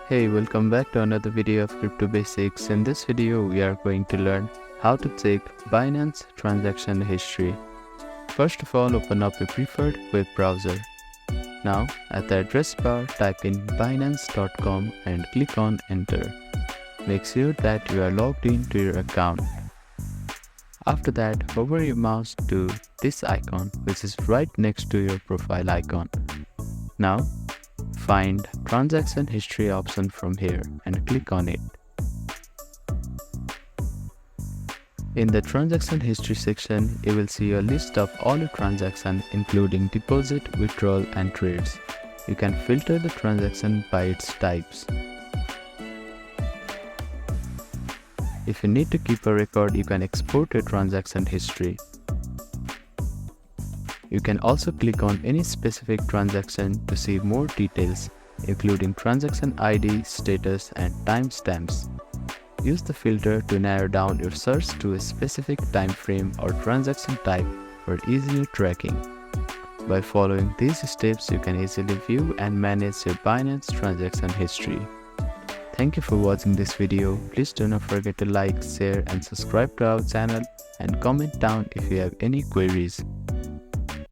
Hey, welcome back to another video of Crypto Basics. In this video, we are going to learn how to check Binance transaction history. First of all, open up your preferred web browser. Now, at the address bar, type in binance.com and click on enter. Make sure that you are logged in to your account. After that, hover your mouse to this icon, which is right next to your profile icon. Now, find transaction history option from here and click on it. In the transaction history section, you will see a list of all your transactions including deposit, withdrawal and trades. You can filter the transaction by its types. If you need to keep a record, you can export your transaction history. You can also click on any specific transaction to see more details, including transaction ID, status, and timestamps. Use the filter to narrow down your search to a specific time frame or transaction type for easier tracking. By following these steps, you can easily view and manage your Binance transaction history. Thank you for watching this video. Please do not forget to like, share, and subscribe to our channel, and comment down if you have any queries.